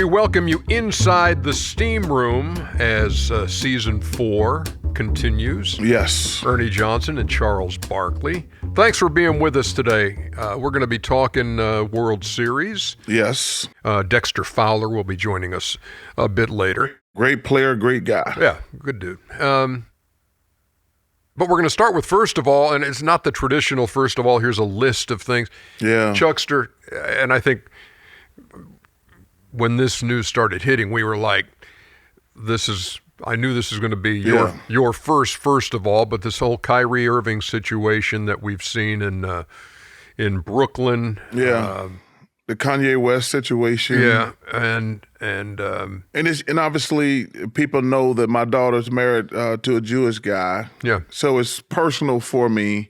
We welcome you inside the steam room as season 4 continues. Yes. Ernie Johnson and Charles Barkley. Thanks for being with us today. We're going to be talking World Series. Yes. Dexter Fowler will be joining us a bit later. Great player, great guy. Yeah, good dude. But we're going to start with, first of all, and it's not the traditional first of all, here's a list of things. Yeah. Chuckster, and I think when this news started hitting, we were like, I knew this was going to be your first of all, but this whole Kyrie Irving situation that we've seen in Brooklyn. Yeah. The Kanye West situation. Yeah. And obviously people know that my daughter's married to a Jewish guy. Yeah. So it's personal for me.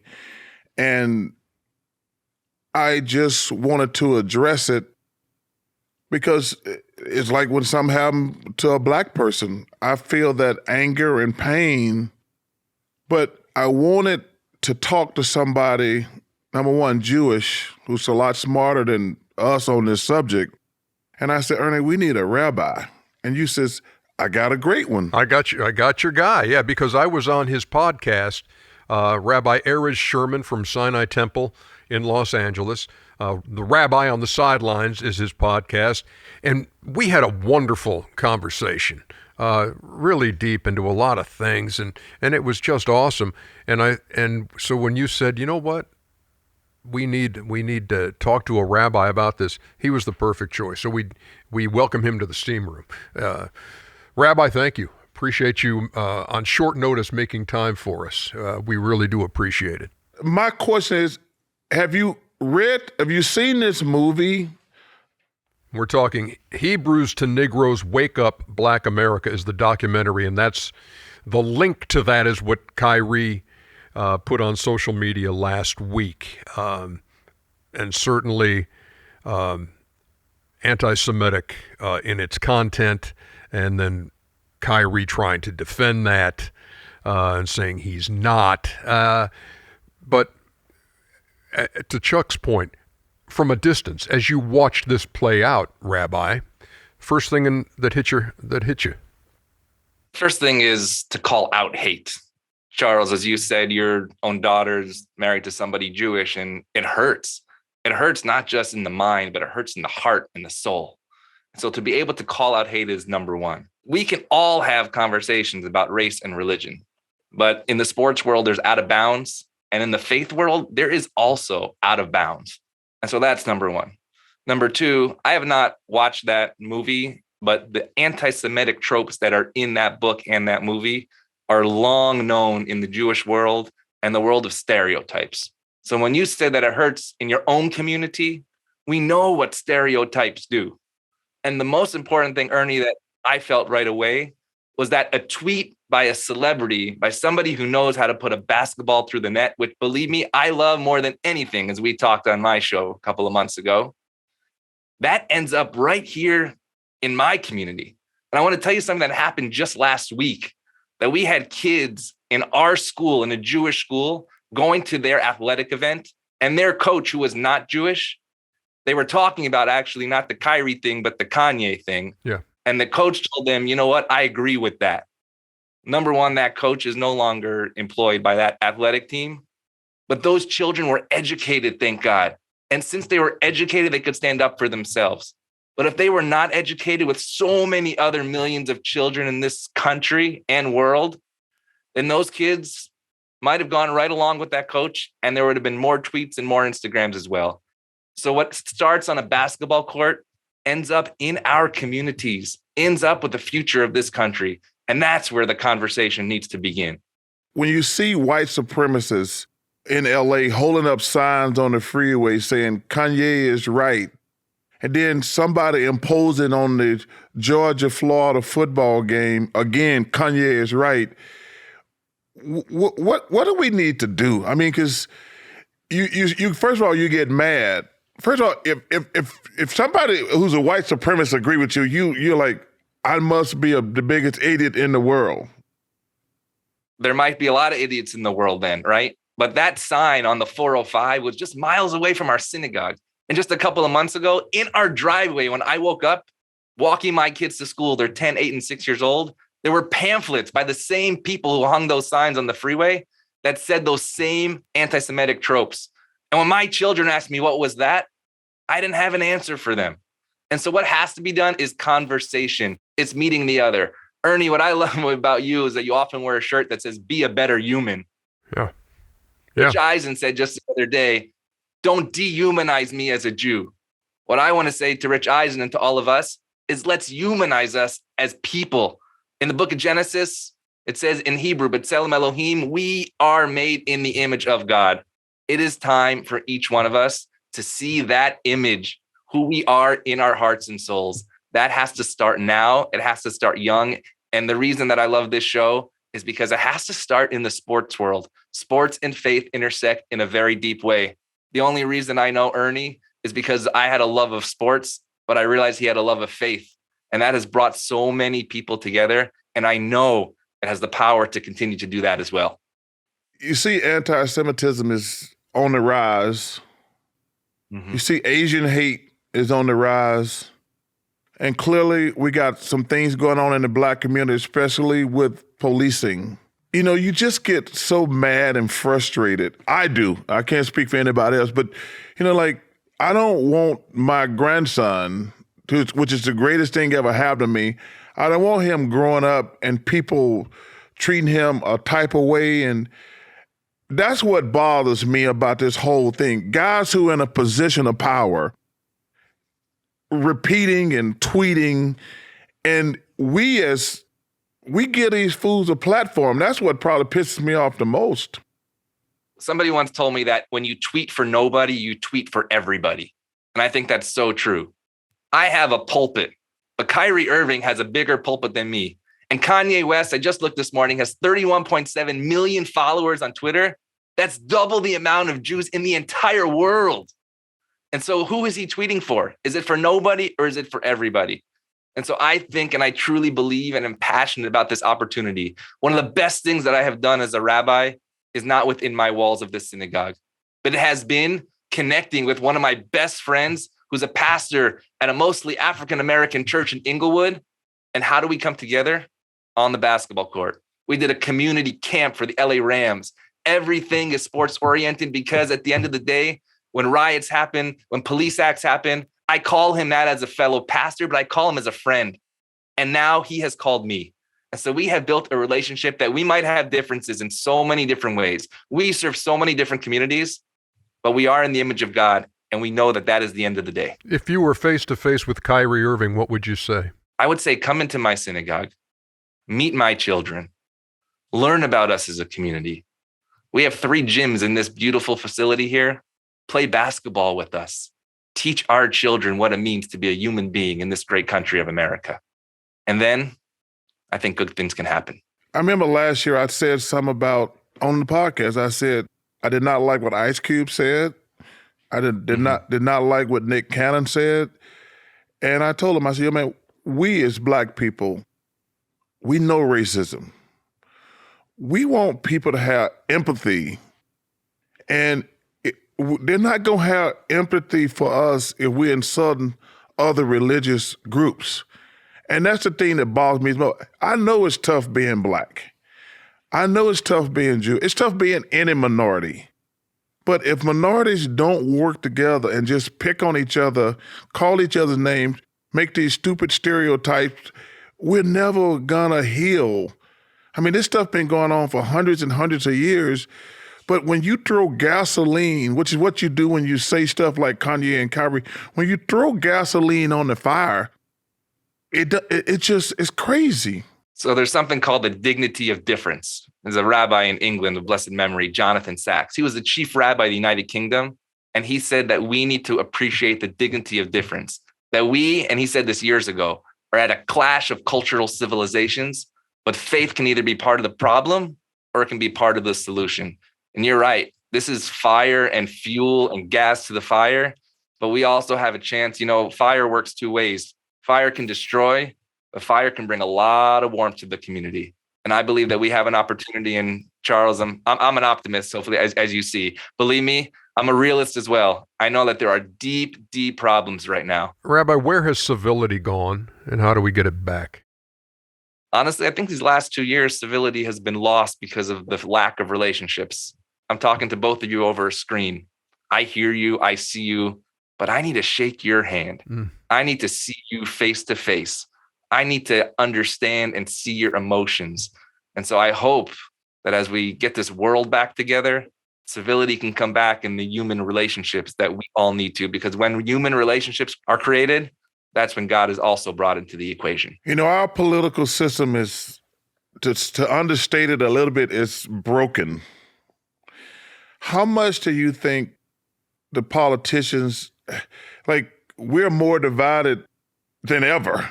And I just wanted to address it because it's like when something happened to a black person. I feel that anger and pain, but I wanted to talk to somebody, number one, Jewish, who's a lot smarter than us on this subject. And I said, Ernie, we need a rabbi. And you says, I got a great one. I got your guy. Yeah, because I was on his podcast, Rabbi Erez Sherman from Sinai Temple in Los Angeles. The Rabbi on the Sidelines is his podcast. And we had a wonderful conversation, really deep into a lot of things. And it was just awesome. And so when you said, you know what? We need to talk to a rabbi about this. He was the perfect choice. So we welcome him to the steam room. Rabbi, thank you. Appreciate you on short notice making time for us. We really do appreciate it. My question is, have you seen this movie? We're talking Hebrews to Negroes Wake Up Black America is the documentary, and that's the link to that is what Kyrie put on social media last week, and certainly anti-Semitic in its content, and then Kyrie trying to defend that and saying he's not. But to Chuck's point, from a distance, as you watched this play out, Rabbi, first thing that hit you? First thing is to call out hate. Charles, as you said, your own daughter's married to somebody Jewish, and it hurts. It hurts not just in the mind, but it hurts in the heart and the soul. So to be able to call out hate is number one. We can all have conversations about race and religion, but in the sports world, there's out of bounds. And in the faith world, there is also out of bounds. And so that's number one. Number two, I have not watched that movie, but the anti-Semitic tropes that are in that book and that movie are long known in the Jewish world and the world of stereotypes. So when you say that it hurts in your own community, we know what stereotypes do. And the most important thing, Ernie, that I felt right away was that a tweet by a celebrity, by somebody who knows how to put a basketball through the net, which, believe me, I love more than anything, as we talked on my show a couple of months ago, that ends up right here in my community. And I want to tell you something that happened just last week, that we had kids in our school, in a Jewish school, going to their athletic event, and their coach, who was not Jewish, they were talking about actually not the Kyrie thing, but the Kanye thing. Yeah. And the coach told them, you know what? I agree with that. Number one, that coach is no longer employed by that athletic team, but those children were educated, thank God. And since they were educated, they could stand up for themselves. But if they were not educated with so many other millions of children in this country and world, then those kids might have gone right along with that coach, and there would have been more tweets and more Instagrams as well. So what starts on a basketball court ends up in our communities, ends up with the future of this country. And that's where the conversation needs to begin. When you see white supremacists in LA holding up signs on the freeway saying Kanye is right, and then somebody imposing on the Georgia-Florida football game, again, Kanye is right, what do we need to do? I mean, because you first of all, you get mad. First of all, if somebody who's a white supremacist agree with you, you're like, I must be the biggest idiot in the world. There might be a lot of idiots in the world then, right? But that sign on the 405 was just miles away from our synagogue. And just a couple of months ago, in our driveway, when I woke up, walking my kids to school, they're 10, 8, and 6 years old. There were pamphlets by the same people who hung those signs on the freeway that said those same anti-Semitic tropes. And when my children asked me what was that, I didn't have an answer for them. And so what has to be done is conversation. It's meeting the other. Ernie, what I love about you is that you often wear a shirt that says, be a better human. Yeah. Rich Eisen said just the other day, don't dehumanize me as a Jew. What I want to say to Rich Eisen and to all of us is let's humanize us as people. In the book of Genesis, it says in Hebrew, B'Tselem Elohim, we are made in the image of God. It is time for each one of us to see that image, who we are in our hearts and souls. That has to start now. It has to start young. And the reason that I love this show is because it has to start in the sports world. Sports and faith intersect in a very deep way. The only reason I know Ernie is because I had a love of sports, but I realized he had a love of faith. And that has brought so many people together. And I know it has the power to continue to do that as well. You see, anti-Semitism is on the rise. Mm-hmm. You see, Asian hate is on the rise. And clearly, we got some things going on in the Black community, especially with policing. You know, you just get so mad and frustrated. I do. I can't speak for anybody else. But, you know, like, I don't want my grandson, which is the greatest thing ever happened to me, I don't want him growing up and people treating him a type of way. And that's what bothers me about this whole thing. Guys who are in a position of power, repeating and tweeting, and we give these fools a platform. That's what probably pisses me off the most. Somebody once told me that when you tweet for nobody, you tweet for everybody. And I think that's so true. I have a pulpit, but Kyrie Irving has a bigger pulpit than me. And Kanye West, I just looked this morning, has 31.7 million followers on Twitter. That's double the amount of Jews in the entire world. And so who is he tweeting for? Is it for nobody or is it for everybody? And so I think, and I truly believe and am passionate about this opportunity. One of the best things that I have done as a rabbi is not within my walls of this synagogue, but it has been connecting with one of my best friends who's a pastor at a mostly African-American church in Inglewood. And how do we come together? On the basketball court. We did a community camp for the LA Rams. Everything is sports oriented because at the end of the day, when riots happen, when police acts happen, I call him not as a fellow pastor, but I call him as a friend. And now he has called me. And so we have built a relationship that we might have differences in so many different ways. We serve so many different communities, but we are in the image of God. And we know that that is the end of the day. If you were face to face with Kyrie Irving, what would you say? I would say, come into my synagogue, meet my children, learn about us as a community. We have 3 gyms in this beautiful facility here. Play basketball with us. Teach our children what it means to be a human being in this great country of America. And then I think good things can happen. I remember last year I said something about, on the podcast, I said, I did not like what Ice Cube said. I did not like what Nick Cannon said. And I told him, I said, man, we as Black people, we know racism. We want people to have empathy. And they're not going to have empathy for us if we're insulting other religious groups. And that's the thing that bothers me most. I know it's tough being Black. I know it's tough being Jew. It's tough being any minority. But if minorities don't work together and just pick on each other, call each other's names, make these stupid stereotypes, we're never gonna heal. I mean, this stuff been going on for hundreds and hundreds of years. But when you throw gasoline, which is what you do when you say stuff like Kanye and Kyrie, when you throw gasoline on the fire, it's crazy. So there's something called the dignity of difference. There's a rabbi in England of blessed memory, Jonathan Sacks. He was the chief rabbi of the United Kingdom. And he said that we need to appreciate the dignity of difference. That we, and he said this years ago, are at a clash of cultural civilizations, but faith can either be part of the problem or it can be part of the solution. And you're right. This is fire and fuel and gas to the fire. But we also have a chance, fire works 2 ways. Fire can destroy, but fire can bring a lot of warmth to the community. And I believe that we have an opportunity. And Charles, I'm an optimist, hopefully, as you see. Believe me, I'm a realist as well. I know that there are deep, deep problems right now. Rabbi, where has civility gone, and how do we get it back? Honestly, I think these last 2 years, civility has been lost because of the lack of relationships. I'm talking to both of you over a screen. I hear you, I see you, but I need to shake your hand. I need to see you face to face. I need to understand and see your emotions. And so I hope that as we get this world back together, civility can come back in the human relationships that we all need to, because when human relationships are created, that's when God is also brought into the equation. You know, our political system is, to understate it a little bit, is broken. How much do you think the politicians, like, we're more divided than ever?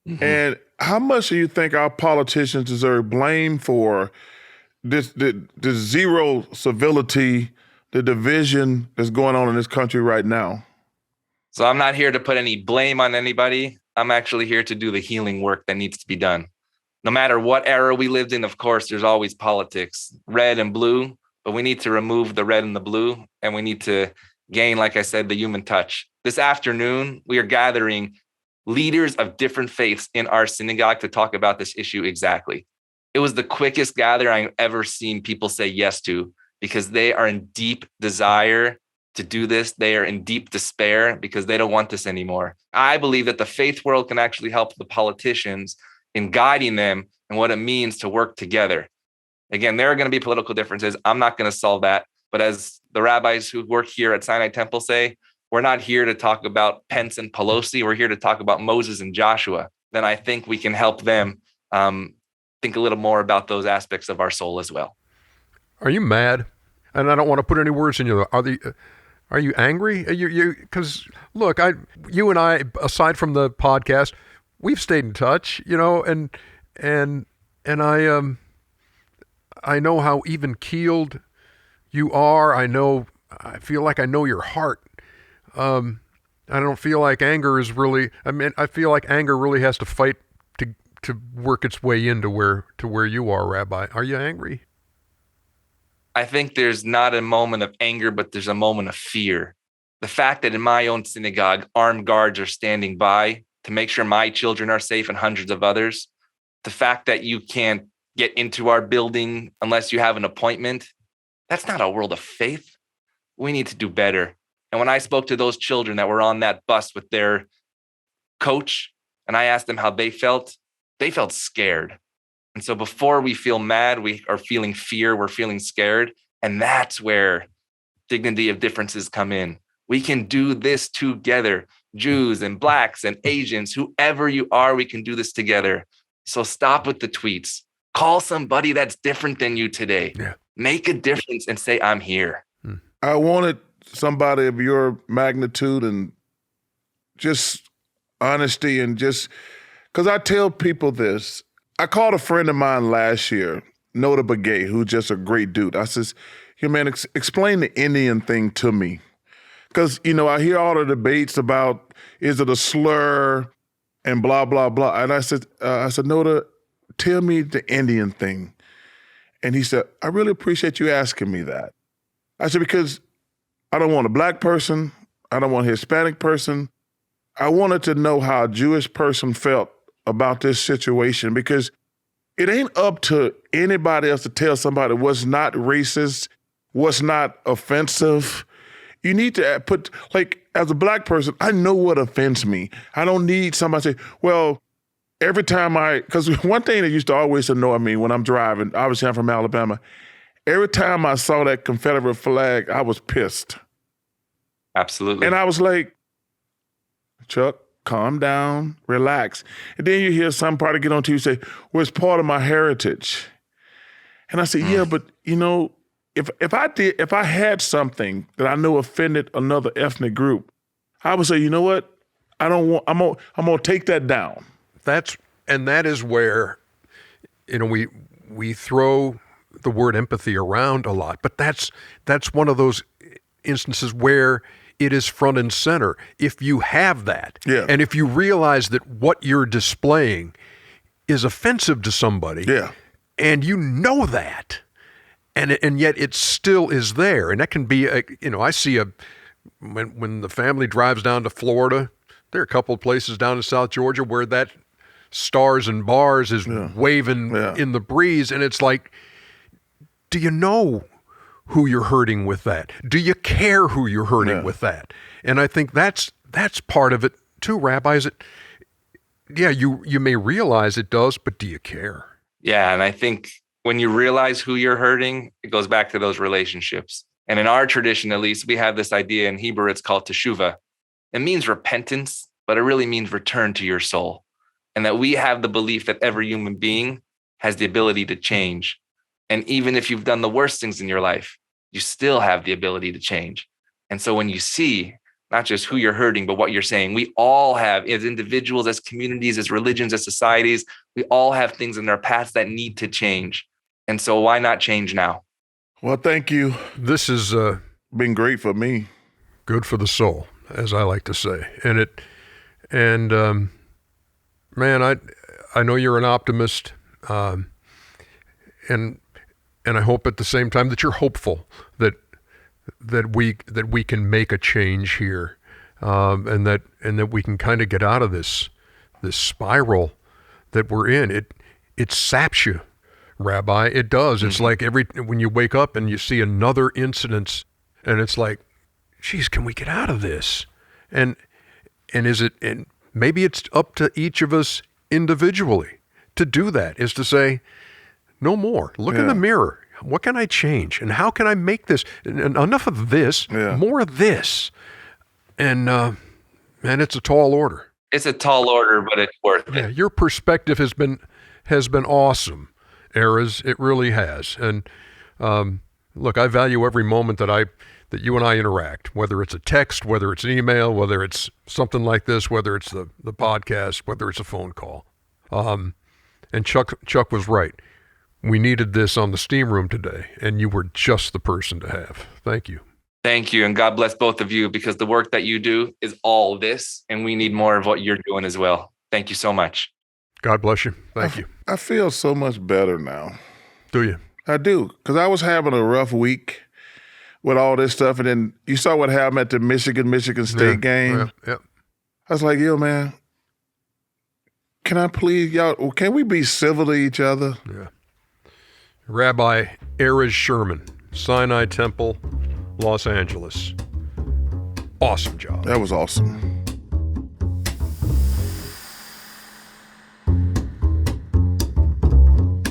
Mm-hmm. And how much do you think our politicians deserve blame for this the zero civility, the division that's going on in this country right now? So I'm not here to put any blame on anybody. I'm actually here to do the healing work that needs to be done. No matter what era we lived in, of course, there's always politics, red and blue, but we need to remove the red and the blue, and we need to gain, like I said, the human touch. This afternoon, we are gathering leaders of different faiths in our synagogue to talk about this issue exactly. It was the quickest gathering I've ever seen people say yes to, because they are in deep desire to do this. They are in deep despair because they don't want this anymore. I believe that the faith world can actually help the politicians in guiding them and what it means to work together. Again, there are going to be political differences. I'm not going to solve that. But as the rabbis who work here at Sinai Temple say, we're not here to talk about Pence and Pelosi. We're here to talk about Moses and Joshua. Then I think we can help them think a little more about those aspects of our soul as well. Are you mad? And I don't want to put any words in you. Are you angry? Because look, you and I, aside from the podcast, we've stayed in touch, and I know how even keeled you are. I feel like I know your heart. I don't feel like anger is really. I feel like anger really has to fight to work its way into where you are, Rabbi. Are you angry? I think there's not a moment of anger, but there's a moment of fear. The fact that in my own synagogue, armed guards are standing by to make sure my children are safe and hundreds of others. The fact that you can't get into our building unless you have an appointment. That's not a world of faith. We need to do better. And when I spoke to those children that were on that bus with their coach, and I asked them how they felt scared. And so before we feel mad, we are feeling fear, we're feeling scared. And that's where dignity of differences come in. We can do this together. Jews and Blacks and Asians, whoever you are, we can do this together. So stop with the tweets. Call somebody that's different than you today. Yeah. Make a difference and say, I'm here. I wanted somebody of your magnitude and just honesty, and just because I tell people this. I called a friend of mine last year, Noda Begay, who's just a great dude. I says, "Hey man, explain the Indian thing to me." Because, I hear all the debates about, is it a slur and blah, blah, blah. And I said, Noda, tell me the Indian thing. And he said, I really appreciate you asking me that. I said, because I don't want a Black person. I don't want a Hispanic person. I wanted to know how a Jewish person felt about this situation, because it ain't up to anybody else to tell somebody what's not racist, what's not offensive. You need to put, as a Black person, I know what offends me. I don't need somebody to say, well, every time because one thing that used to always annoy me when I'm driving, obviously I'm from Alabama, every time I saw that Confederate flag, I was pissed. Absolutely. And I was like, Chuck, calm down, relax. And then you hear some party get on TV say, well, it's part of my heritage. And I said, yeah, but if I had something that I know offended another ethnic group, I would say, you know what? I'm gonna take that down. That is where, we throw the word empathy around a lot, but that's one of those instances where it is front and center. If you have that, yeah, and if you realize that what you're displaying is offensive to somebody, yeah, and you know that, and yet it still is there. And that can be, I see when the family drives down to Florida, there are a couple of places down in South Georgia where that stars and bars is waving in the breeze. And it's like, do you know who you're hurting with that? Do you care who you're hurting with that? And I think that's part of it too, Rabbi. Is it, you may realize it does, but do you care? Yeah, and I think when you realize who you're hurting, it goes back to those relationships. And in our tradition, at least, we have this idea in Hebrew, it's called teshuvah. It means repentance, but it really means return to your soul. And that we have the belief that every human being has the ability to change. And even if you've done the worst things in your life, you still have the ability to change. And so when you see not just who you're hurting, but what you're saying, we all have, as individuals, as communities, as religions, as societies, we all have things in our past that need to change. And so why not change now? Well, thank you. This has been great for me. Good for the soul, as I like to say. Man, I know you're an optimist, and I hope at the same time that you're hopeful that we can make a change here, and that we can kind of get out of this spiral that we're in. It saps you, Rabbi. It does. It's like when you wake up and you see another incident, and it's like, geez, can we get out of this? And maybe it's up to each of us individually to do that, is to say, no more. Look in the mirror. What can I change? And how can I make this? And enough of this, more of this. And man, it's a tall order. It's a tall order, but it's worth it. Yeah, your perspective has been awesome, Erez. It really has. And look, I value every moment that you and I interact, whether it's a text, whether it's an email, whether it's something like this, whether it's the podcast, whether it's a phone call. And Chuck was right. We needed this on the steam room today, and you were just the person to have. Thank you. Thank you, and God bless both of you, because the work that you do is all this, and we need more of what you're doing as well. Thank you so much. God bless you. Thank you. I feel so much better now. Do you? I do, because I was having a rough week with all this stuff, and then you saw what happened at the Michigan State game. Yeah. I was like, yo, man, can I please, y'all, can we be civil to each other? Yeah. Rabbi Erez Sherman, Sinai Temple, Los Angeles. Awesome job. That was awesome.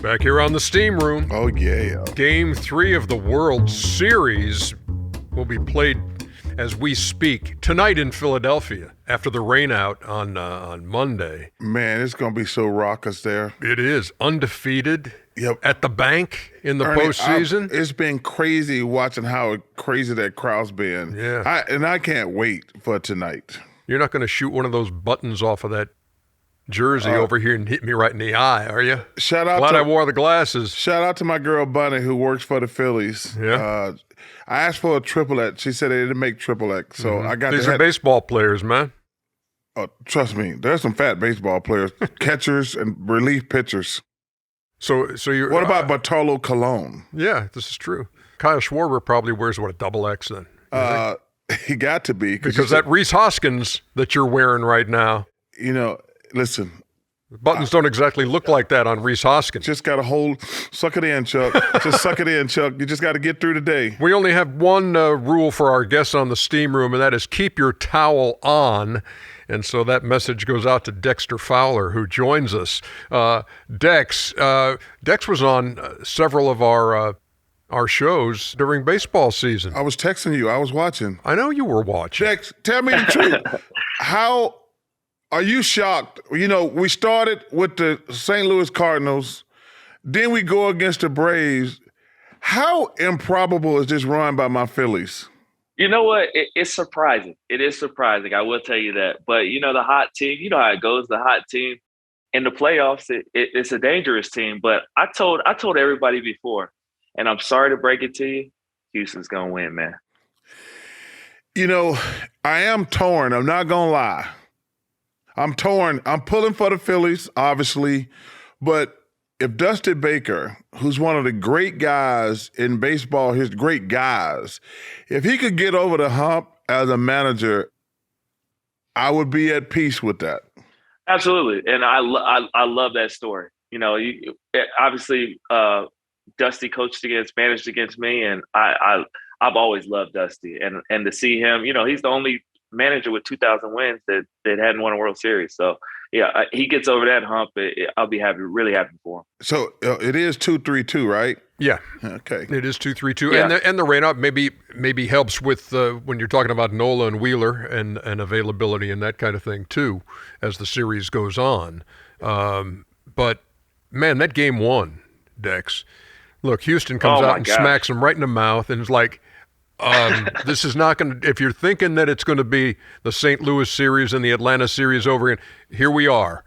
Back here on the steam room. Oh, yeah. Game 3 of the World Series will be played as we speak tonight in Philadelphia after the rainout on Monday. Man, it's going to be so raucous there. It is. Undefeated. Yep. At the bank in the postseason. It's been crazy watching how crazy that crowd's been. Yeah. I can't wait for tonight. You're not going to shoot one of those buttons off of that jersey over here and hit me right in the eye, are you? Glad I wore the glasses. Shout out to my girl Bunny, who works for the Phillies. Yeah. I asked for a triple X. She said they didn't make triple X, so I got. These are baseball players, man. Trust me, there's some fat baseball players, catchers and relief pitchers. So you're. What about Bartolo Colon? Yeah, this is true. Kyle Schwarber probably wears a double X then. He got to be because that Reese Hoskins that you're wearing right now. Listen. Buttons don't exactly look like that on Reese Hoskins. Just got to suck it in, Chuck. Just suck it in, Chuck. You just got to get through the day. We only have one rule for our guests on the steam room, and that is keep your towel on. And so that message goes out to Dexter Fowler, who joins us. Dex was on several of our shows during baseball season. I was texting you. I was watching. I know you were watching. Dex, tell me the truth. How are you shocked? We started with the St. Louis Cardinals. Then we go against the Braves. How improbable is this run by my Phillies? You know what? It's surprising. It is surprising. I will tell you that. But, the hot team, you know how it goes, the hot team. In the playoffs, it's a dangerous team. But I told everybody before, and I'm sorry to break it to you, Houston's going to win, man. I am torn. I'm not going to lie. I'm torn. I'm pulling for the Phillies, obviously. But if Dusty Baker, who's one of the great guys in baseball, his great guys, if he could get over the hump as a manager, I would be at peace with that. Absolutely, and I love that story. You know, obviously Dusty managed against me, and I've always loved Dusty, and to see him, you know, he's the only manager with 2,000 wins that hadn't won a World Series. So yeah, he gets over that hump. I'll be really happy for him. So it is 2-3-2, right? Yeah. Okay. It is 2-3-2, Yeah. and the rain up maybe helps with when you're talking about Nola and Wheeler and availability and that kind of thing too, as the series goes on. But man, that game 1, Dex. Look, Houston comes out and smacks him right in the mouth, and it's like, this is not going to, if you're thinking that it's going to be the St. Louis series and the Atlanta series over again, here we are.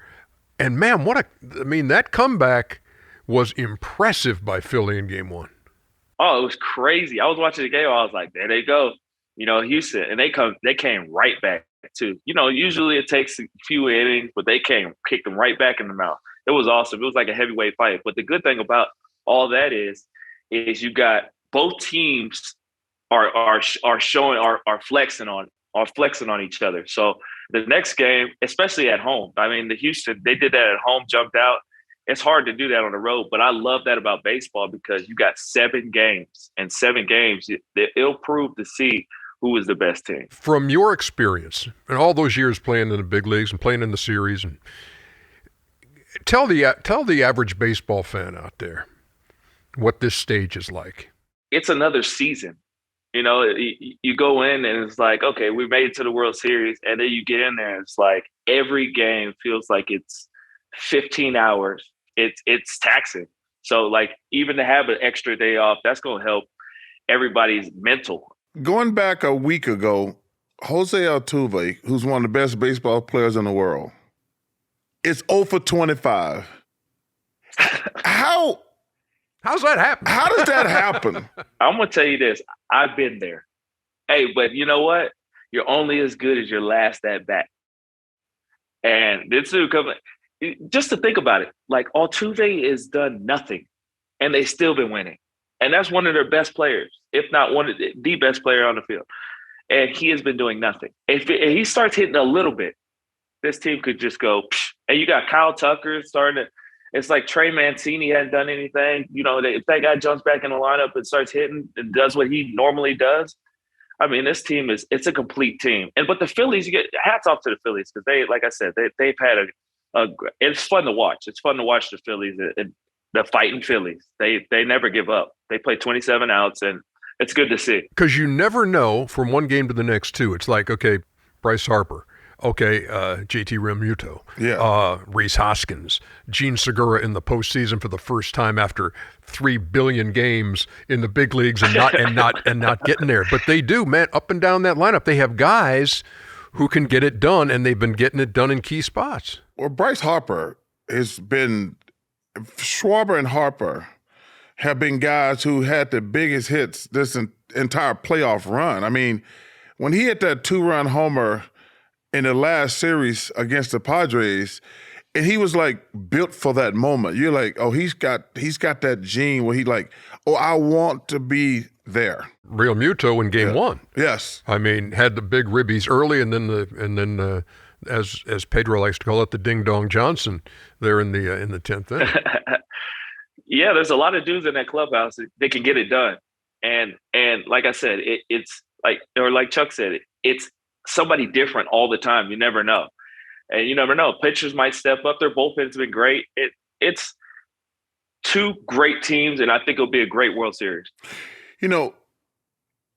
And man, that comeback was impressive by Philly in game 1. Oh, it was crazy. I was watching the game. I was like, there they go. You know, Houston, and they came right back too. You know, usually it takes a few innings, but they kicked them right back in the mouth. It was awesome. It was like a heavyweight fight. But the good thing about all that is you got both teams are flexing on each other. So the next game, especially at home, I mean, the Houston, they did that at home, jumped out. It's hard to do that on the road, but I love that about baseball because you got 7 games, and 7 games, it'll prove to see who is the best team. From your experience and all those years playing in the big leagues and playing in the series, and tell the average baseball fan out there what this stage is like. It's another season. You know, you go in and it's like, okay, we made it to the World Series. And then you get in there and it's like every game feels like it's 15 hours. It's taxing. So, like, even to have an extra day off, that's going to help everybody's mental. Going back a week ago, Jose Altuve, who's one of the best baseball players in the world, is 0 for 25. How's that happen? How does that happen? I'm going to tell you this. I've been there. Hey, but you know what? You're only as good as your last at bat. And this is just to think about it, like Altuve has done nothing, and they've still been winning. And that's one of their best players, if not one of the best player on the field. And he has been doing nothing. If he starts hitting a little bit, this team could just go, psh. And you got Kyle Tucker starting to. It's like Trey Mancini hadn't done anything. You know, if that guy jumps back in the lineup and starts hitting and does what he normally does, I mean, this team it's a complete team. But the Phillies, you get hats off to the Phillies because they, like I said, they've had it's fun to watch. It's fun to watch the Phillies, the fighting Phillies. They never give up. They play 27 outs, and it's good to see. Because you never know from one game to the next too. It's like, okay, Bryce Harper. Okay, JT Realmuto, Rhys Hoskins, Gene Segura in the postseason for the first time after 3 billion games in the big leagues and not getting there. But they do, man, up and down that lineup. They have guys who can get it done, and they've been getting it done in key spots. Well, Bryce Harper Schwarber and Harper have been guys who had the biggest hits this entire playoff run. I mean, when he hit that 2-run homer in the last series against the Padres, and he was like built for that moment. You're like, oh, he's got that gene where he like, oh, I want to be there. Realmuto in game 1. Yes. I mean, had the big ribbies early, and then as Pedro likes to call it, the Ding Dong Johnson there in the 10th inning. Yeah, there's a lot of dudes in that clubhouse that can get it done. And like I said, it's like Chuck said, it's somebody different all the time. You never know. And you never know. Pitchers might step up. Their bullpen's been great. It's 2 great teams, and I think it'll be a great World Series. You know,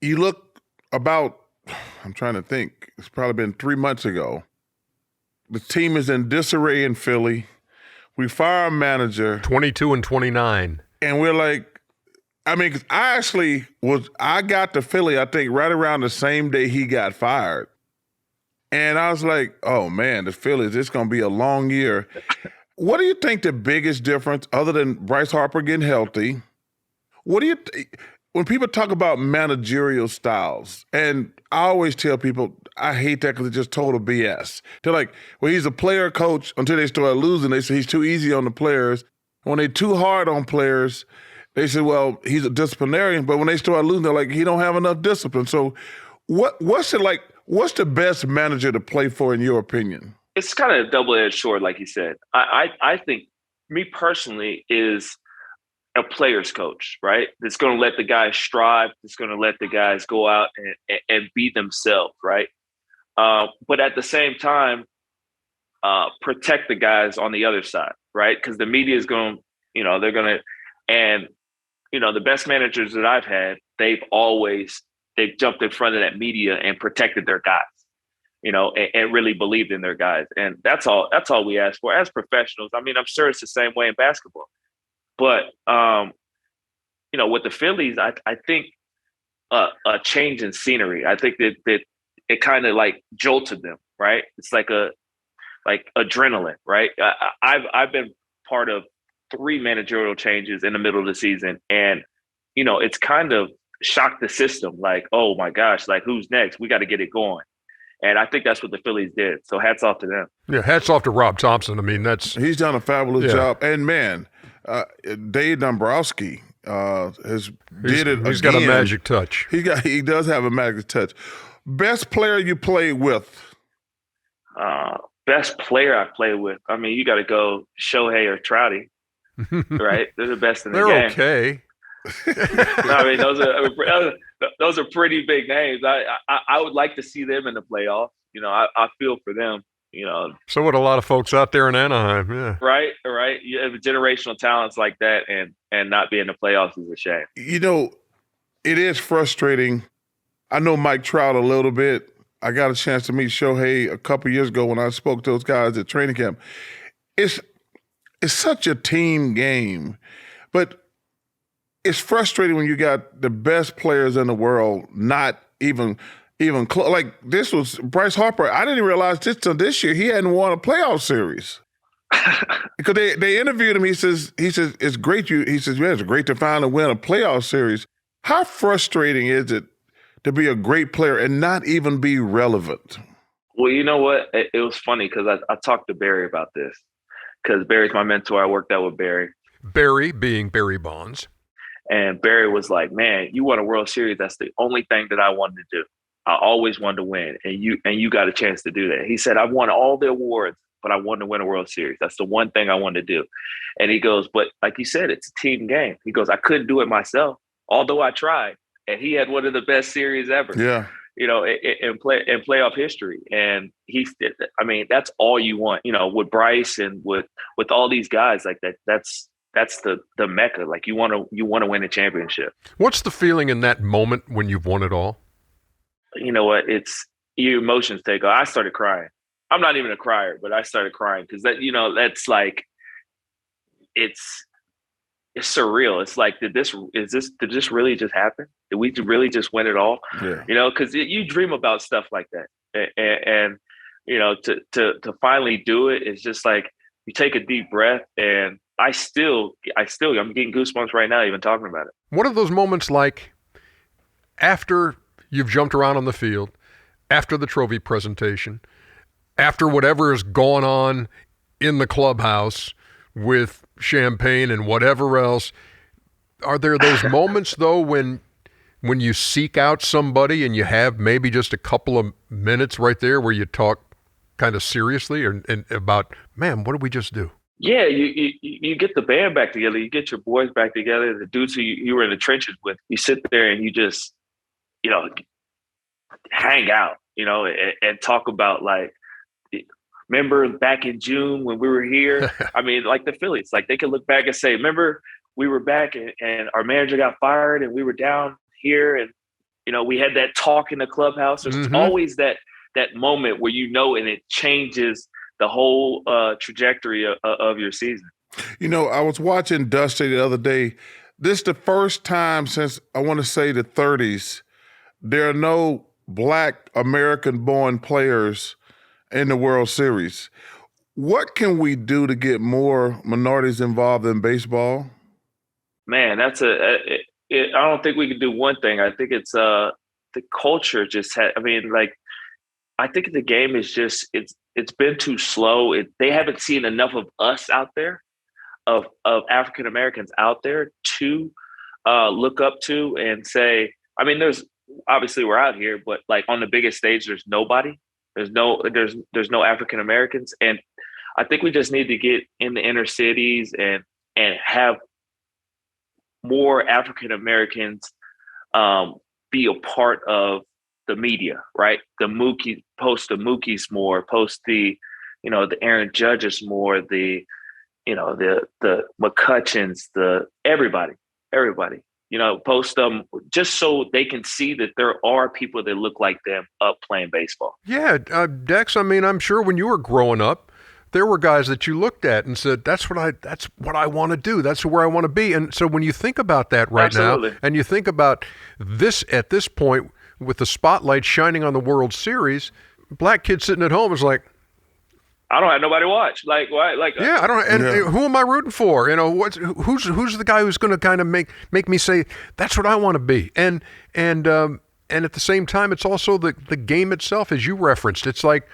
you look about, I'm trying to think, it's probably been 3 months ago. The team is in disarray in Philly. We fire a manager. 22-29. And we're like, I mean, 'cause I got to Philly, I think, right around the same day he got fired. And I was like, oh, man, the Phillies, it's going to be a long year. What do you think the biggest difference, other than Bryce Harper getting healthy, when people talk about managerial styles, and I always tell people, I hate that because it's just total BS. They're like, well, he's a player coach until they start losing. They say he's too easy on the players. when they're too hard on players, they say, well, he's a disciplinarian. But when they start losing, they're like, he don't have enough discipline. So what's it like? What's the best manager to play for, in your opinion? It's kind of a double-edged sword, like you said. I think, me personally, is a player's coach, right? That's going to let the guys strive. That's going to let the guys go out and be themselves, right? But at the same time, protect the guys on the other side, right? Because the media is going, they're going to, and, the best managers that I've had, they've jumped in front of that media and protected their guys, and really believed in their guys. And that's all we ask for as professionals. I mean, I'm sure it's the same way in basketball. But, with the Phillies, I think a change in scenery. I think that it kind of like jolted them, right? It's like adrenaline, right? I've been part of 3 managerial changes in the middle of the season. And, it's kind of shocked the system. Like, oh my gosh, like who's next? We got to get it going. And I think that's what the Phillies did. So hats off to them. Yeah, hats off to Rob Thompson. I mean, he's done a fabulous job. And man, Dave Dombrowski has did it. He's got a magic touch. He does have a magic touch. Best player you played with? Best player I played with. I mean, you got to go Shohei or Trouty, right? They're the best in the game. They're okay. I mean, those are pretty big names. I would like to see them in the playoffs. I feel for them. So would a lot of folks out there in Anaheim. Yeah. Right. You have generational talents like that, and not be in the playoffs is a shame. It is frustrating. I know Mike Trout a little bit. I got a chance to meet Shohei a couple years ago when I spoke to those guys at training camp. It's such a team game, but it's frustrating when you got the best players in the world not even close. Like this was Bryce Harper. I didn't realize this year he hadn't won a playoff series. Because they interviewed him. He says it's great. He says it's great to finally win a playoff series. How frustrating is it to be a great player and not even be relevant? Well, you know what? It was funny because I talked to Barry about this, because Barry's my mentor. I worked out with Barry. Barry being Barry Bonds. And Barry was like, man, you won a World Series. That's the only thing that I wanted to do. I always wanted to win. And you got a chance to do that. He said, I've won all the awards, but I wanted to win a World Series. That's the one thing I wanted to do. And he goes, but like you said, it's a team game. He goes, I couldn't do it myself, although I tried. And he had one of the best series ever. Yeah. In playoff history. And I mean, that's all you want, with Bryce and with all these guys like that. That's the mecca. Like you want to win a championship. What's the feeling in that moment when you've won it all? You know what? It's your emotions take off. I started crying. I'm not even a crier, but I started crying because that's like it's surreal. It's like, did this really just happen? Did we really just win it all? Yeah. Because you dream about stuff like that, and to finally do it, it's just like you take a deep breath. And I'm getting goosebumps right now even talking about it. What are those moments like after you've jumped around on the field, after the trophy presentation, after whatever has gone on in the clubhouse with champagne and whatever else? Are there those moments, though, when you seek out somebody and you have maybe just a couple of minutes right there where you talk kind of seriously and about, man, what did we just do? Yeah, you get the band back together. You get your boys back together, the dudes who you were in the trenches with. You sit there and you just, hang out, and talk about, like, remember back in June when we were here? I mean, like the Phillies, like they could look back and say, remember we were back and our manager got fired and we were down here and, we had that talk in the clubhouse. There's always that moment where and it changes the whole trajectory of your season. I was watching Dusty the other day. This is the first time since, I want to say, the 30s, there are no Black American-born players in the World Series. What can we do to get more minorities involved in baseball? Man, I don't think we can do one thing. I think it's the culture I think the game is just, it's been too slow. They haven't seen enough of us out there. of African Americans out there to look up to and say, I mean, there's obviously we're out here, but like on the biggest stage, there's nobody. There's no African Americans, and I think we just need to get in the inner cities and have more African Americans be a part of the media, right? Post the Mookies more, post the Aaron Judges more, the McCutcheons, everybody, post them just so they can see that there are people that look like them up playing baseball. Yeah, Dex, I mean, I'm sure when you were growing up, there were guys that you looked at and said, that's what I want to do. That's where I want to be. And so when you think about that right Absolutely. now, and you think about this at this point with the spotlight shining on the World Series, black kids sitting at home is like, I don't have nobody to watch. Like, why? Like, yeah, I don't. And who am I rooting for? Who's the guy who's going to kind of make me say that's what I want to be? And at the same time, it's also the game itself, as you referenced. It's like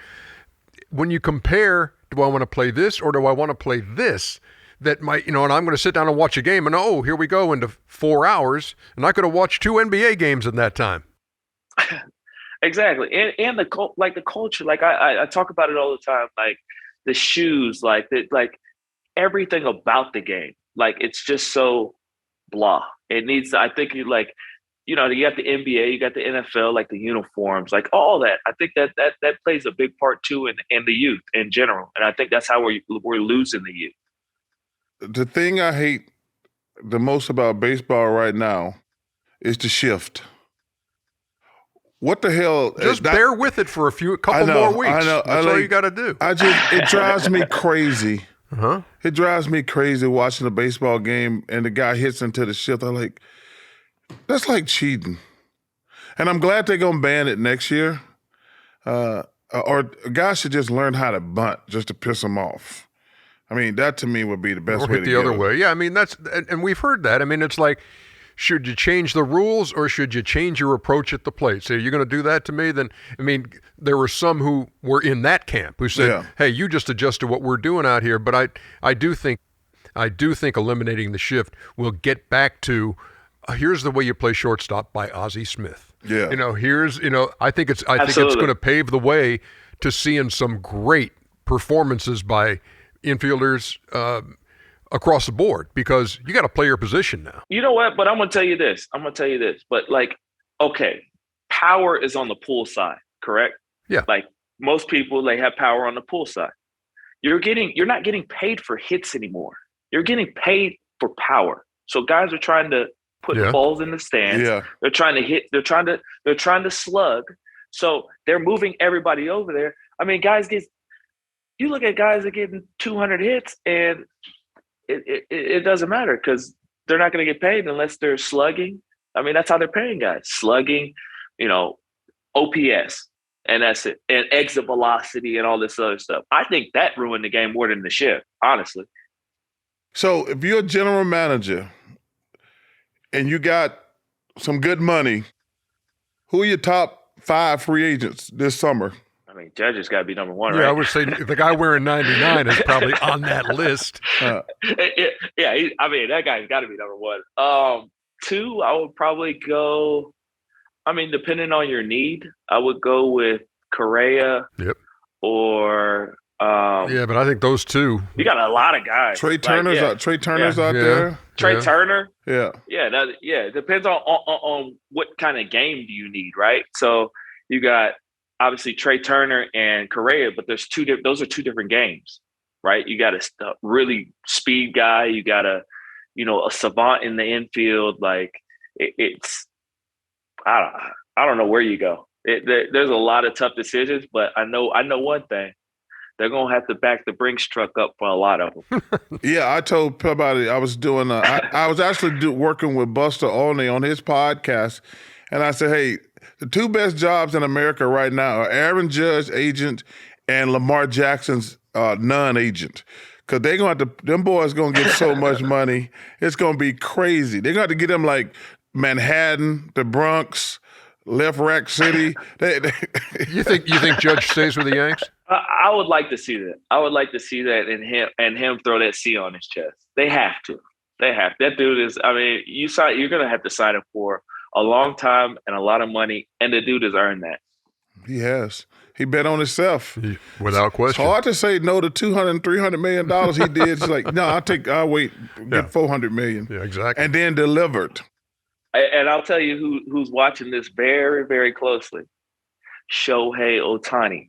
when you compare, do I want to play this or do I want to play this? That might, and I'm going to sit down and watch a game, and here we go into 4 hours, and I could have watched 2 NBA games in that time. Exactly. And the culture, like I talk about it all the time, like the shoes, like everything about the game. Like it's just so blah. It needs, I think you got the NBA, you got the NFL, like the uniforms, like all that. I think that plays a big part too in the youth in general. And I think that's how we're losing the youth. The thing I hate the most about baseball right now is the shift. What the hell? Just bear with it for a couple more weeks. I know. That's all you got to do. It drives me crazy. Uh-huh. It drives me crazy watching a baseball game and the guy hits into the shift. I'm like, that's like cheating. And I'm glad they're going to ban it next year. Or guys should just learn how to bunt just to piss them off. I mean, that to me would be the best way to the other way. Yeah, I mean, and we've heard that. I mean, it's like, should you change the rules or should you change your approach at the plate? So you're going to do that to me? Then, I mean, there were some who were in that camp who said, hey, you just adjust to what we're doing out here. But I do think eliminating the shift will get back to here's the way you play shortstop by Ozzie Smith. Yeah. I think it's going to pave the way to seeing some great performances by infielders across the board, because you got to play your position now. You know what? But I'm going to tell you this. But like, okay, power is on the pull side, correct? Yeah. Like most people, they have power on the pull side. You're not getting paid for hits anymore. You're getting paid for power. So guys are trying to put balls in the stands. Yeah. They're trying to hit. They're trying to slug. So they're moving everybody over there. I mean, you look at guys that are getting 200 hits and it doesn't matter because they're not going to get paid unless they're slugging. I mean, that's how they're paying guys. Slugging, OPS, and that's it. And exit velocity and all this other stuff. I think that ruined the game more than the shift, honestly. So if you're a general manager and you got some good money, who are your top 5 free agents this summer? I mean, Judge's got to be number 1, right? Yeah, I would say the guy wearing 99 is probably on that list. That guy's got to be number 1. 2, I would probably go, I mean, depending on your need, I would go with Correa. Yep. Or but I think those two. You got a lot of guys. Trey Turner's out there. Trey Turner. Yeah. Yeah. It depends on what kind of game do you need, right? So you got obviously Trey Turner and Correa, but those are 2 different games, right? You got a really speed guy. You got a savant in the infield. Like it's, I don't know where you go. There's a lot of tough decisions, but I know one thing. They're going to have to back the Brinks truck up for a lot of them. Yeah, I told somebody I was doing I was actually working with Buster Olney on his podcast, and I said, hey, the 2 best jobs in America right now are Aaron Judge, agent, and Lamar Jackson's non-agent. Because they're going to have to, them boys going to get so much money. It's going to be crazy. They're going to have to get them like Manhattan, the Bronx, Left Rack City. You think Judge stays with the Yanks? I would like to see that. I would like to see that in him throw that C on his chest. They have to. That dude is. I mean, you're gonna have to sign him for a long time and a lot of money, and the dude has earned that. He has. He bet on himself. Without question. It's hard to say no to $200, $300 million he did. It's like, no, I'll wait, get $400 million. Yeah, exactly. And then delivered. And I'll tell you who's watching this very, very closely. Shohei Ohtani.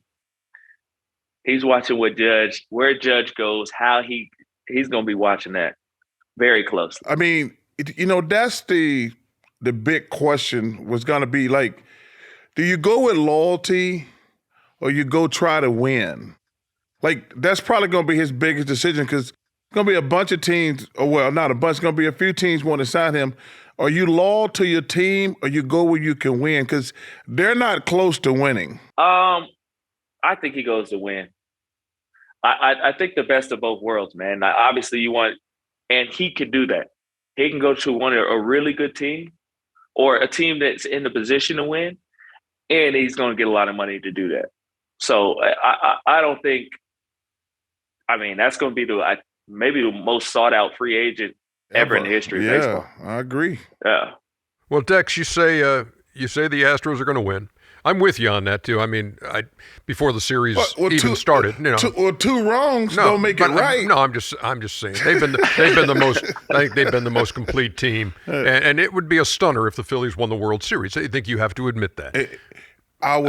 He's watching where Judge goes, how he's going to be watching that very closely. I mean, that's the big question was going to be like, do you go with loyalty or you go try to win? Like, that's probably going to be his biggest decision because there's going to be a bunch of teams, or well, not a bunch, going to be a few teams want to sign him. Are you loyal to your team or you go where you can win? Because they're not close to winning. I think he goes to win. I think the best of both worlds, man. Obviously, you want, and he can do that. He can go to a really good team or a team that's in the position to win, and he's going to get a lot of money to do that. So I don't think. I mean, that's going to be maybe the most sought out free agent ever in the history of baseball. I agree. Yeah. Well, Dex, you say the Astros are going to win. I'm with you on that too. I mean, before the series started, two wrongs don't make it right. No, I'm just saying they've been the most. I think they've been the most complete team, and it would be a stunner if the Phillies won the World Series. I think you have to admit that. I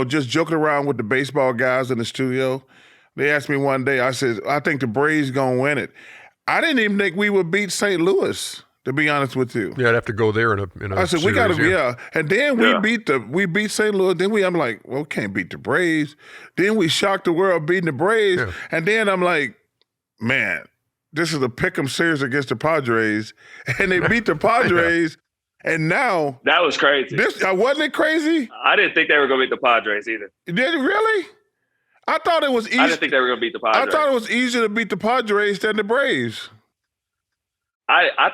just joking around with the baseball guys in the studio. They asked me one day. I said, I think the Braves gonna win it. I didn't even think we would beat St. Louis. To be honest with you, yeah, I'd have to go there in a I said series, we got to, and then we beat St. Louis. Then I'm like, well, we can't beat the Braves. Then we shocked the world beating the Braves, and then I'm like, man, this is a pick'em series against the Padres, and they beat the Padres, and now that was crazy. Wasn't it crazy? I didn't think they were going to beat the Padres either. Did it really? I thought it was easy. I didn't think they were going to beat the Padres. I thought it was easier to beat the Padres than the Braves.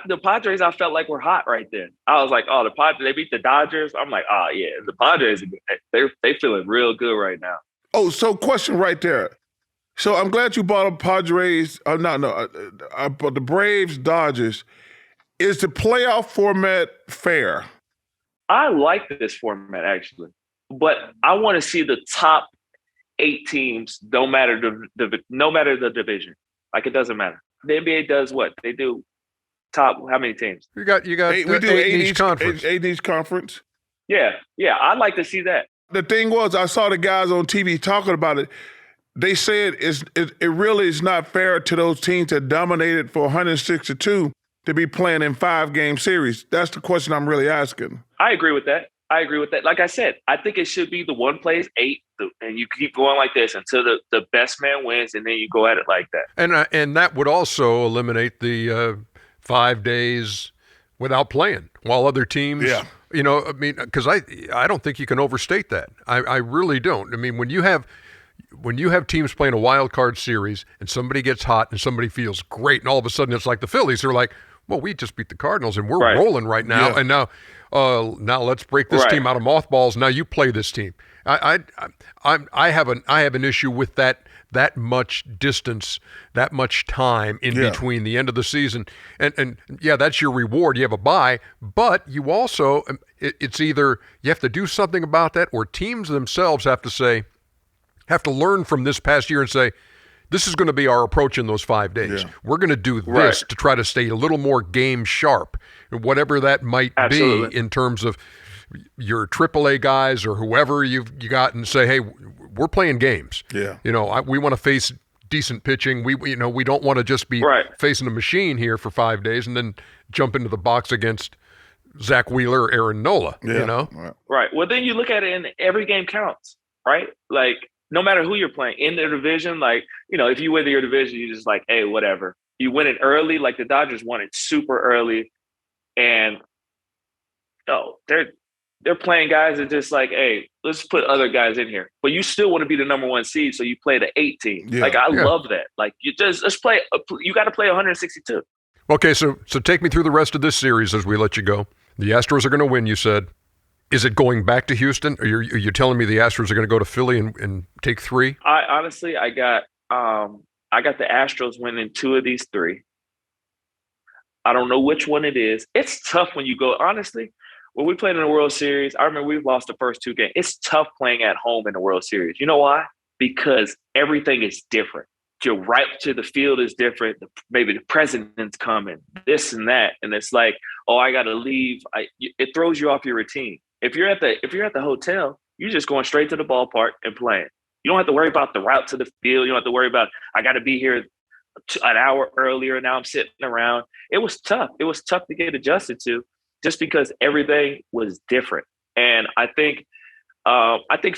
The Padres, I felt like were hot right then. I was like, oh, the Padres, they beat the Dodgers. I'm like, oh yeah, the Padres, they feeling real good right now. Oh, so question right there. So I'm glad you brought up Padres. But the Braves, Dodgers. Is the playoff format fair? I like this format actually, but I want to see the top 8 teams, no matter the division. Like it doesn't matter. The NBA does what they do. Top how many teams? You got we do 8 in each conference. 8 in each conference. Yeah. I'd like to see that. The thing was, I saw the guys on TV talking about it. They said it really is not fair to those teams that dominated for 162 to be playing in 5-game series. That's the question I'm really asking. I agree with that. Like I said, I think it should be the one plays 8, and you keep going like this until the best man wins, and then you go at it like that. And that would also eliminate the 5 days without playing while other teams, I mean, because I don't think you can overstate that. I really don't. I mean, when you have teams playing a wild card series and somebody gets hot and somebody feels great and all of a sudden it's like the Phillies, they're like, well, we just beat the Cardinals and we're rolling right now. Yeah. And now let's break this team out of mothballs. Now you play this team. I have an issue with that much distance, that much time in between the end of the season. And that's your reward. You have a bye, but you also, it's either you have to do something about that or teams themselves have to learn from this past year and say, this is going to be our approach in those 5 days. Yeah. We're going to do this to try to stay a little more game sharp, whatever that might be in terms of your AAA guys or whoever you got, and say, hey, we're playing games. Yeah, we want to face decent pitching. We don't want to just be facing a machine here for 5 days and then jump into the box against Zach Wheeler or Aaron Nola. Yeah. Right. Well, then you look at it, and every game counts, right? Like no matter who you're playing in their division, like if you win your division, you're just like, hey, whatever. You win it early, like the Dodgers won it super early, and they're playing guys that just like, hey, let's put other guys in here. But you still want to be the number 1 seed, so you play the 8 team. Yeah, I love that. Like let's play. You got to play 162. Okay, so take me through the rest of this series as we let you go. The Astros are going to win, you said. Is it going back to Houston? Are you telling me the Astros are going to go to Philly and take 3? I honestly, I got the Astros winning 2 of these 3. I don't know which one it is. It's tough when you go, honestly, when we played in the World Series, I remember we lost the first 2 games. It's tough playing at home in the World Series. You know why? Because everything is different. Your route to the field is different. Maybe the president's coming, this and that. And it's like, oh, I got to leave. It throws you off your routine. If you're at the hotel, you're just going straight to the ballpark and playing. You don't have to worry about the route to the field. You don't have to worry about, I got to be here an hour earlier. Now I'm sitting around. It was tough. It was tough to get adjusted to just because everything was different. And I think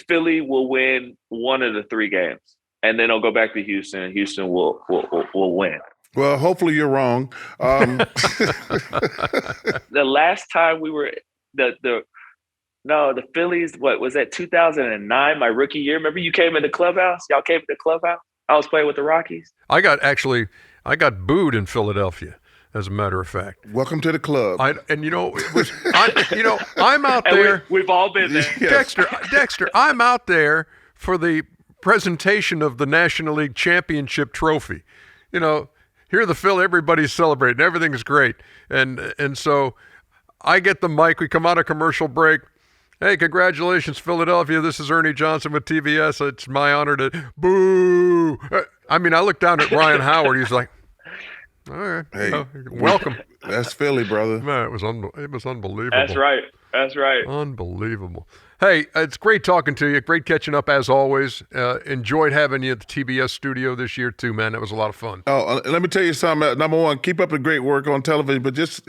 Philly will win 1 of the 3 games, and then they'll go back to Houston, and Houston will win. Well, hopefully you're wrong. The last time we were the Phillies, what was that, 2009, my rookie year? Remember you came in the clubhouse? Y'all came in the clubhouse? I was playing with the Rockies. I got booed in Philadelphia, as a matter of fact. Welcome to the club. I'm out there. We've all been there. Yes. Dexter, I'm out there for the presentation of the National League Championship trophy. Here the Philly, everybody's celebrating. Everything's great. And so I get the mic. We come out of commercial break. Hey, congratulations, Philadelphia. This is Ernie Johnson with TBS. It's my honor to boo. I look down at Ryan Howard. He's like, all right, hey, welcome. That's Philly, brother. Man, it was unbelievable. That's right. Unbelievable. Hey, it's great talking to you. Great catching up as always. Enjoyed having you at the TBS studio this year too, man. That was a lot of fun. Oh, let me tell you something. Number one, keep up the great work on television. But just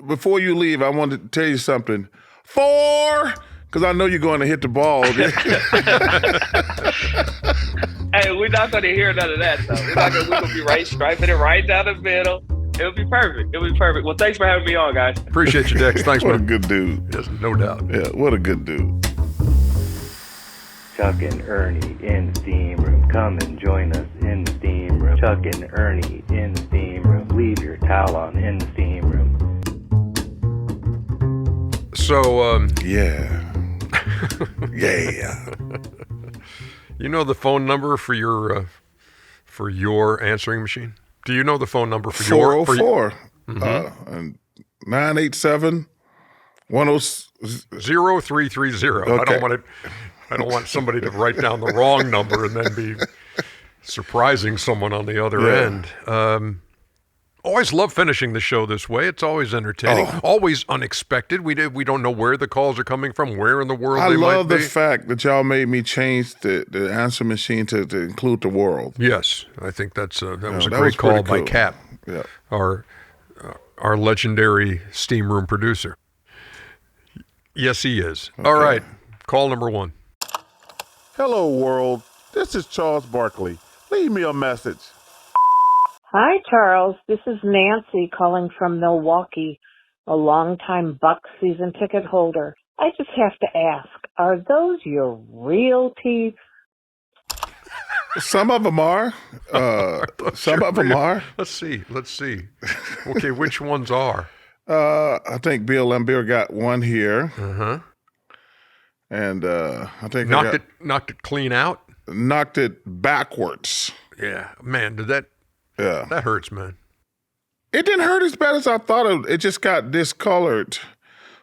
before you leave, I wanted to tell you something. 4, because I know you're going to hit the ball. Hey, we're not going to hear none of that, though. We're going to be striping it right down the middle. It'll be perfect. Well, thanks for having me on, guys. Appreciate you, Dex. Thanks, What a man. good dude. Yes, no doubt. Yeah, what a good dude. Chuck and Ernie in the steam room. Come and join us in the steam room. Chuck and Ernie in the steam room. Leave your towel on in the steam room. So, Yeah. Yeah. you know the phone number for your answering machine? Do you know the phone number for your 404 and 987 0330? Okay. I don't want somebody to write down the wrong number and then be surprising someone on the other end. Always love finishing the show this way. It's always entertaining, always unexpected. We don't know where the calls are coming from, where in the world I they might love be. the fact that y'all made me change the answer machine to include the world. Yes, I think that was a that great was call pretty by cool. Cap, Yeah. our legendary steam room producer. Yes, he is. All right, call number 1. Hello, world. This is Charles Barkley. Leave me a message. Hi, Charles. This is Nancy calling from Milwaukee, a longtime Bucks season ticket holder. I just have to ask, are those your real teeth? Some of them are. Some of them are. Let's see. Okay, which ones are? I think Bill Laimbeer got one here. Uh-huh. And I think Knocked it clean out? knocked it backwards. Yeah. Man, that hurts, man. It didn't hurt as bad as I thought it just got discolored.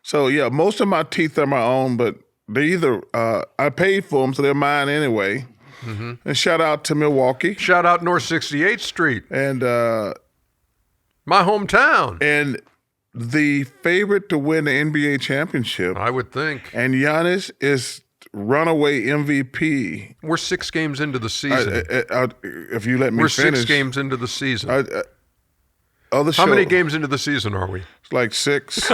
So, yeah, most of my teeth are my own, but they either, I paid for them, so they're mine anyway. Mm-hmm. And shout out to Milwaukee. Shout out North 68th Street. And my hometown. And the favorite to win the NBA championship. I would think. And Giannis is runaway MVP. We're 6 games into the season. If you let me We're finish. 6 games into the season. How many games into the season are we? It's like 6.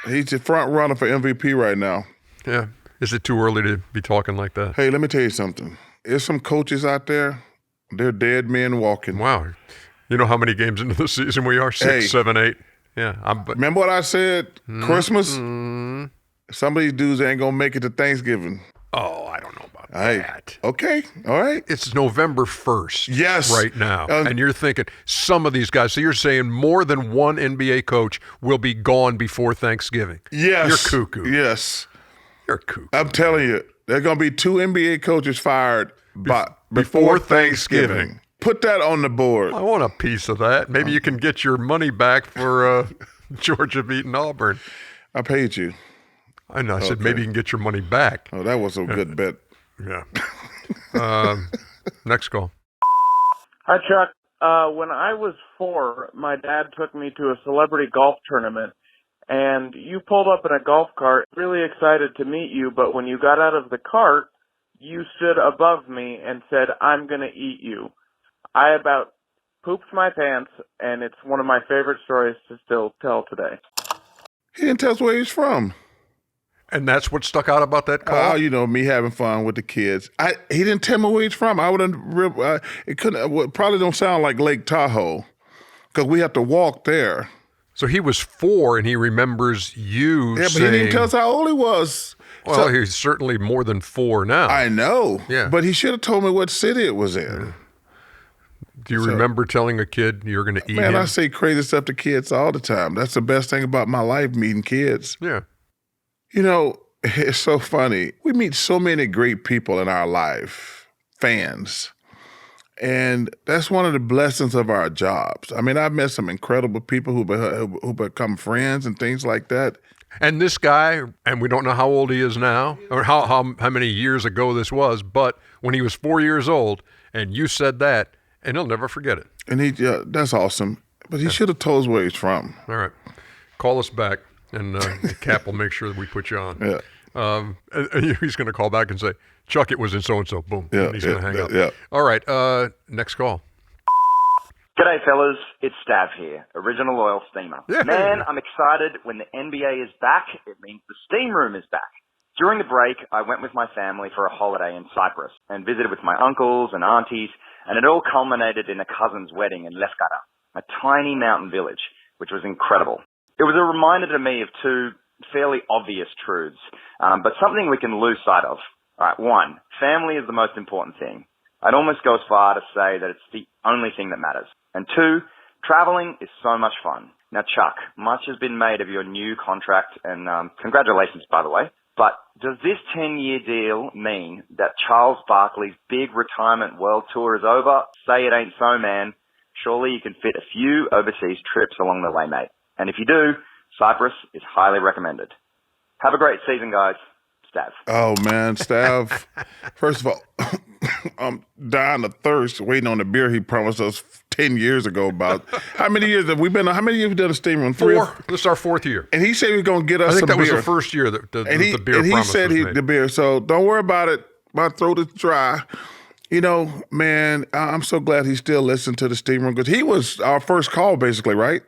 He's the front runner for MVP right now. Yeah. Is it too early to be talking like that? Hey, let me tell you something. There's some coaches out there, they're dead men walking. Wow. You know how many games into the season we are? 6, 7, 8. Yeah. Remember what I said? Christmas? Some of these dudes ain't going to make it to Thanksgiving. Oh, I don't know about that. Okay, all right. It's November 1st. Yes. Right now. And you're thinking some of these guys, so you're saying more than one NBA coach will be gone before Thanksgiving. Yes. You're cuckoo. Yes. You're cuckoo. I'm telling you, there are going to be 2 NBA coaches fired before Thanksgiving. Put that on the board. I want a piece of that. Maybe you can get your money back for Georgia beating Auburn. I paid you. I know. I said maybe you can get your money back. Oh, that was a good bet. Yeah. Next call. Hi, Chuck. When I was 4, my dad took me to a celebrity golf tournament, and you pulled up in a golf cart, really excited to meet you, but when you got out of the cart, you stood above me and said, "I'm going to eat you." I about pooped my pants, and it's one of my favorite stories to still tell today. He didn't tell us where he's from. And that's what stuck out about that call? Me having fun with the kids. He didn't tell me where he's from. I would have. It couldn't. Probably don't sound like Lake Tahoe, because we have to walk there. So he was 4, and he remembers you Yeah, but saying, he didn't tell us how old he was. Well, he's certainly more than 4 now. I know. Yeah. But he should have told me what city it was in. Do you remember telling a kid you're going to eat him? Man, I say crazy stuff to kids all the time. That's the best thing about my life, meeting kids. Yeah. You know, it's so funny. We meet so many great people in our life, fans. And that's one of the blessings of our jobs. I mean, I've met some incredible people who become friends and things like that. And this guy, and we don't know how old he is now, or how many years ago this was, but when he was 4 years old, and you said that, and he'll never forget it. And that's awesome. But he should have told us where he's from. All right. Call us back, and Cap will make sure that we put you on. Yeah. And he's going to call back and say, Chuck, it was in so-and-so. Boom. Yeah, And he's going to hang up. Yeah. All right. Next call. G'day, fellas. It's Stav here, original oil steamer. Yeah. Man, I'm excited. When the NBA is back, it means the steam room is back. During the break, I went with my family for a holiday in Cyprus and visited with my uncles and aunties, and it all culminated in a cousin's wedding in Lefkada, a tiny mountain village, which was incredible. It was a reminder to me of 2 fairly obvious truths, but something we can lose sight of. All right, 1, family is the most important thing. I'd almost go as far to say that it's the only thing that matters. And 2, traveling is so much fun. Now, Chuck, much has been made of your new contract, and congratulations, by the way. But does this 10-year deal mean that Charles Barkley's big retirement world tour is over? Say it ain't so, man. Surely you can fit a few overseas trips along the way, mate. And if you do, Cyprus is highly recommended. Have a great season, guys. Stav. Oh, man, Stav. First of all, I'm dying of thirst waiting on the beer he promised us 10 years ago about. How many years have we been? How many years have we done a steam room? 4. This is our 4th year. And he said he was going to get us I think some beer. that was the first year that the beer and he promise said was made. the beer. So don't worry about it. My throat is dry. You know, man, I'm so glad he still listened to the steam room because he was our first call, basically, right?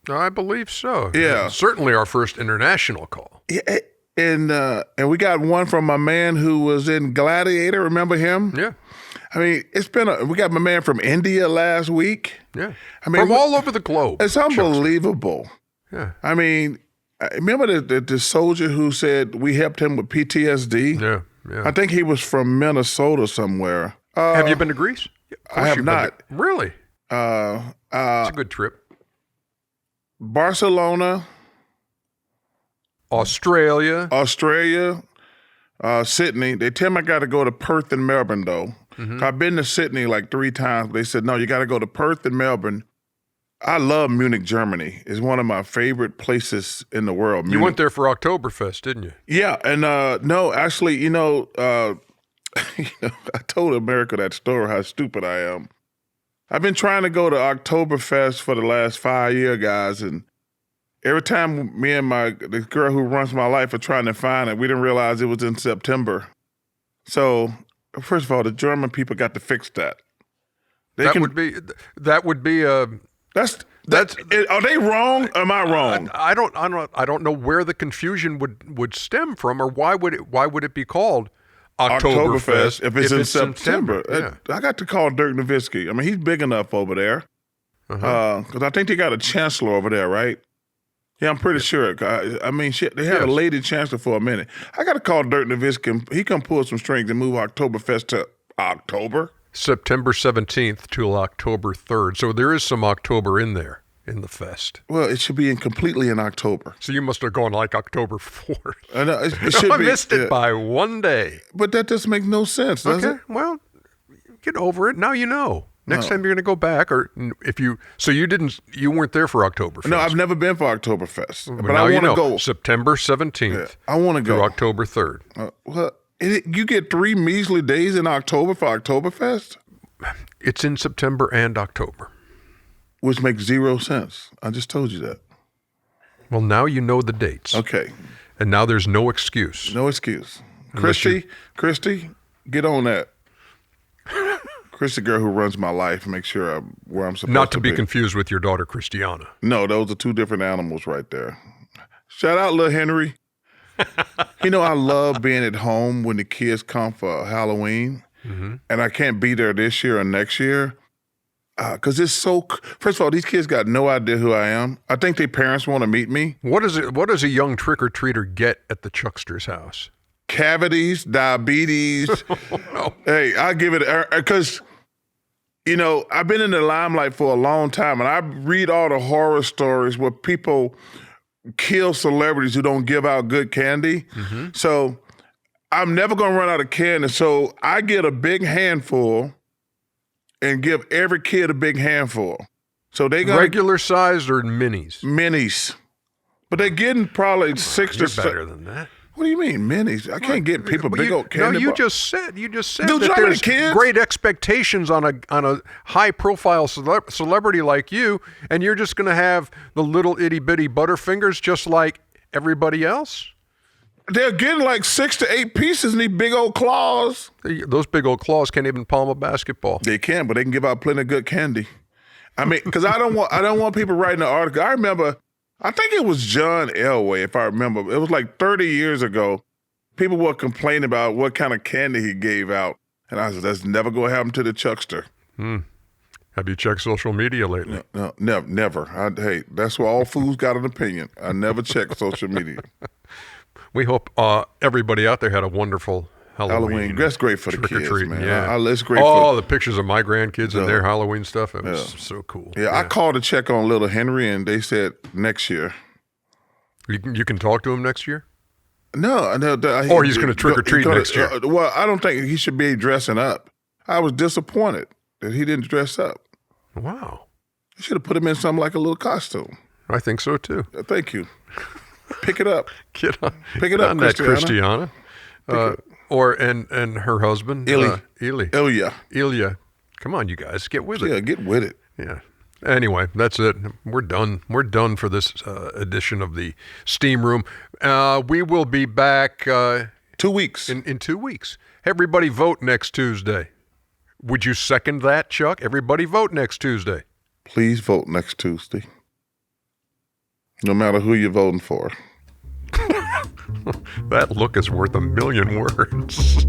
I believe so. Yeah. Certainly our first international call. Yeah, and we got one from my man who was in Gladiator. Remember him? Yeah. I mean, we got my man from India last week. Yeah. I mean, from all over the globe. It's unbelievable. Yeah. I mean, remember the soldier who said we helped him with PTSD? Yeah. Yeah. I think he was from Minnesota somewhere. Have you been to Greece? I have not. Really? It's a good trip. Barcelona. Australia. Sydney. They tell me I got to go to Perth and Melbourne, though. Mm-hmm. I've been to Sydney like 3 times. They said, no, you got to go to Perth and Melbourne. I love Munich, Germany. It's one of my favorite places in the world. You went there for Oktoberfest, didn't you? Yeah, and no, actually, I told America that story, how stupid I am. I've been trying to go to Oktoberfest for the last 5 years, guys, and every time me and the girl who runs my life are trying to find it, we didn't realize it was in September. So, first of all, the German people got to fix that. That would be a. Are they wrong? Or am I wrong? I don't know where the confusion would stem from, or why would it be called Oktoberfest if it's in September? Yeah. I got to call Dirk Nowitzki. I mean, he's big enough over there because I think they got a chancellor over there, right? Yeah, I'm pretty sure. I mean, shit, they had a Yes. lady chancellor for a minute. I got to call Dirk Nowitzki. He can pull some strings and move Oktoberfest to October. September 17th to October 3rd. So there is some October in there in the fest. Well, it should be completely in October. So you must have gone like October 4th. I know, it should I be, missed it by one day. But that doesn't make no sense, does Okay, it? well, get over it. Now you know. Next time you're going to go back, or if you, so you weren't there for Oktoberfest. No, I've never been for Oktoberfest, but now I you want to know. go. September 17th. Yeah, I want to through go. October 3rd. Well, you get 3 measly days in October for Oktoberfest, It's in September and October. which makes zero sense. I just told you that. Well, now you know the dates. Okay, And now there's no excuse. no excuse. Unless Christy, get on that. Christy, girl who runs my life, make sure I'm where I'm supposed Not to to be confused with your daughter, Christiana. No, those are two different animals right there. Shout out, little Henry. You know, I love being at home when the kids come for Halloween, and I can't be there this year or next year because it's so. First of all, these kids got no idea who I am. I think their parents want to meet me. What does a young trick-or-treater get at the Chuckster's house? Cavities, diabetes. Hey, I give it because, you know, I've been in the limelight for a long time, and I read all the horror stories where people kill celebrities who don't give out good candy. So I'm never going to run out of candy. So I get a big handful and give every kid a big handful. So they got Regular sized or minis? minis, but they're getting probably 6 You're to better than that. What do you mean minis? I can't get people But big old candy. No, you bar. just said Dude, that you know how many there's kids? great expectations on a high profile celebrity like you, and you're just going to have the little itty bitty Butterfingers just like everybody else. They're getting like 6 to 8 pieces in these big old claws. Those big old claws can't even palm a basketball. They can, but they can give out plenty of good candy. I mean, because I don't want people writing an article. I remember, I think it was John Elway, if I remember. It was like 30 years ago. People were complaining about what kind of candy he gave out. And I said, that's never going to happen to the Chuckster. Have you checked social media lately? No, never. Hey, that's why all fools got an opinion. I never check social media. We hope everybody out there had a wonderful Halloween. That's great for the kids, trick-or-treating, man. yeah. It's great the pictures of my grandkids and their Halloween stuff. It was Yeah. so cool. Yeah, I called to check on little Henry, and they said next year. You can talk to him next year? No. Or he's gonna trick or treat next year. Well, I don't think he should be dressing up. I was disappointed that he didn't dress up. Wow. You should have put him in something like a little costume. I think so too. Thank you. Pick it up. Get on, Pick it get up, on that Christiana. Christiana. And her husband, Ilya. Ilya. Come on, you guys, get with it. Yeah, get with it. Yeah. Anyway, that's it. We're done. We're done for this edition of the Steam Room. We will be back 2 weeks. in 2 weeks. Everybody vote next Tuesday. Would you second that, Chuck? Everybody vote next Tuesday. Please vote next Tuesday. No matter who you're voting for. That look is worth a million words.